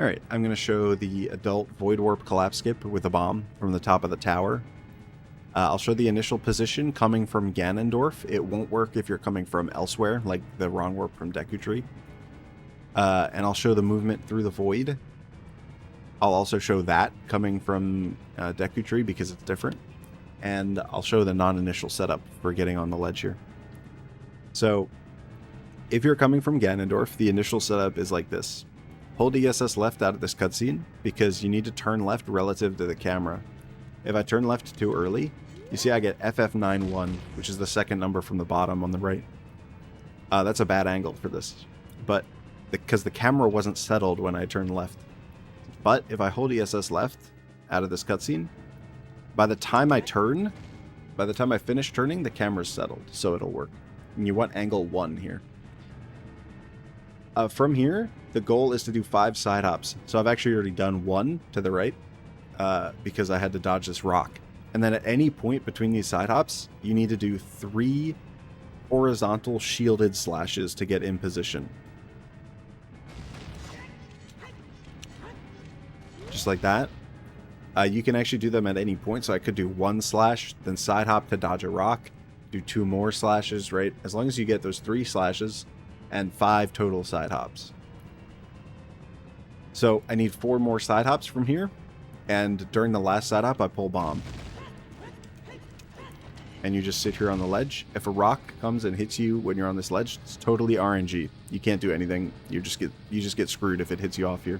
Alright, I'm going to show the adult Void Warp collapse skip with a bomb from the top of the tower. I'll show the initial position coming from Ganondorf. It won't work if you're coming from elsewhere, like the Wrong Warp from Deku Tree. And I'll show the movement through the void. I'll also show that coming from Deku Tree because it's different. And I'll show the non-initial setup for getting on the ledge here. So, if you're coming from Ganondorf, the initial setup is like this. Hold ESS left out of this cutscene because you need to turn left relative to the camera. If I turn left too early, you see I get FF91, which is the second number from the bottom on the right. That's a bad angle for this, but because the camera wasn't settled when I turned left. But if I hold ESS left out of this cutscene, by the time I finish turning, the camera's settled, so it'll work. And you want angle 1 here. From here, the goal is to do 5 side hops. So I've actually already done 1 to the right because I had to dodge this rock. And then at any point between these side hops, you need to do 3 horizontal shielded slashes to get in position. Just like that. You can actually do them at any point. So I could do 1 slash, then side hop to dodge a rock, do 2 more slashes, right? As long as you get those 3 slashes and 5 total side hops. So I need 4 more side hops from here. And during the last side hop, I pull bomb. And you just sit here on the ledge. If a rock comes and hits you when you're on this ledge, it's totally RNG. You can't do anything. You just get screwed if it hits you off here.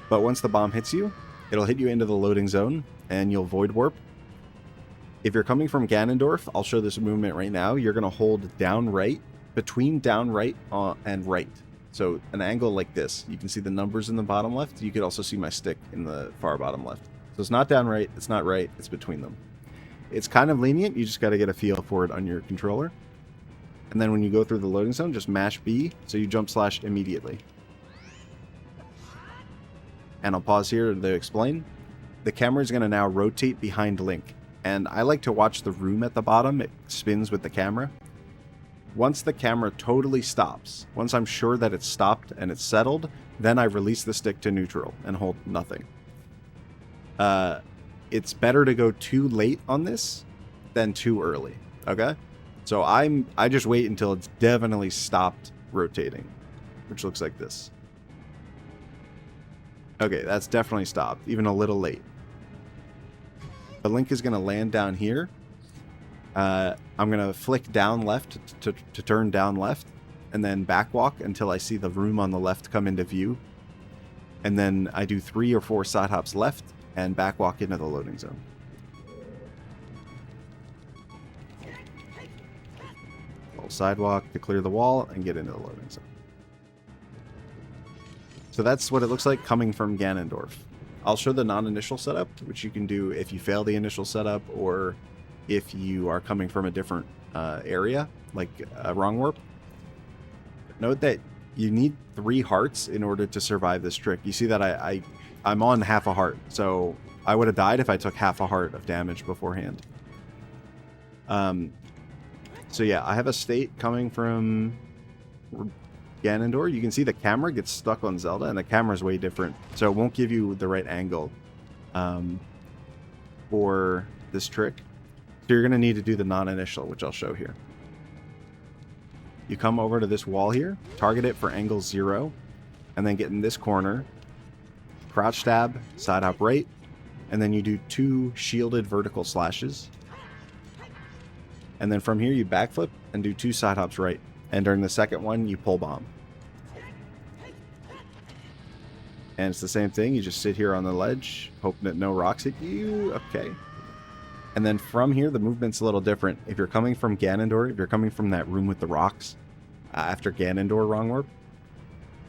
But once the bomb hits you, it'll hit you into the loading zone, and you'll void warp. If you're coming from Ganondorf, I'll show this movement right now. You're going to hold down right, between down right and right. So an angle like this. You can see the numbers in the bottom left. You could also see my stick in the far bottom left. So it's not down right, it's not right, it's between them. It's kind of lenient, you just got to get a feel for it on your controller. And then when you go through the loading zone, just mash B, so you jump slash immediately. And I'll pause here to explain. The camera is going to now rotate behind Link. And I like to watch the room at the bottom. It spins with the camera. Once the camera totally stops, once I'm sure that it's stopped and it's settled, then I release the stick to neutral and hold nothing. It's better to go too late on this than too early. Okay? So I just wait until it's definitely stopped rotating, which looks like this. Okay, that's definitely stopped, even a little late. The Link is going to land down here. I'm going to flick down left to turn down left, and then back walk until I see the room on the left come into view. And then I do 3 or 4 side hops left, and back walk into the loading zone. Little sidewalk to clear the wall and get into the loading zone. So that's what it looks like coming from Ganondorf. I'll show the non-initial setup, which you can do if you fail the initial setup or if you are coming from a different area, like a Wrong Warp. Note that you need 3 hearts in order to survive this trick. You see that I'm on half a heart, so I would have died if I took half a heart of damage beforehand. So yeah, I have a state coming from Ganondorf. You can see the camera gets stuck on Zelda, and the camera is way different, so it won't give you the right angle for this trick. So you're going to need to do the non-initial, which I'll show here. You come over to this wall here, target it for angle 0, and then get in this corner, crouch stab, side hop right, and then you do 2 shielded vertical slashes. And then from here you backflip and do 2 side hops right. And during the second one, you pull bomb. And it's the same thing. You just sit here on the ledge, hoping that no rocks hit you. Okay. And then from here, the movement's a little different. If you're coming from Ganondorf, if you're coming from that room with the rocks, after Ganondorf Wrong Warp,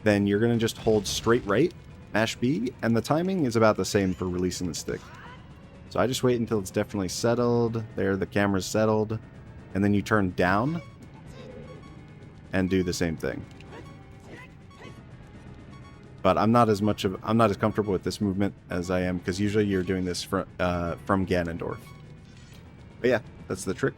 then you're going to just hold straight right, mash B, and the timing is about the same for releasing the stick. So I just wait until it's definitely settled. There, the camera's settled. And then you turn down and do the same thing. But I'm not as comfortable with this movement as I am, because usually you're doing this from Ganondorf. But yeah, that's the trick.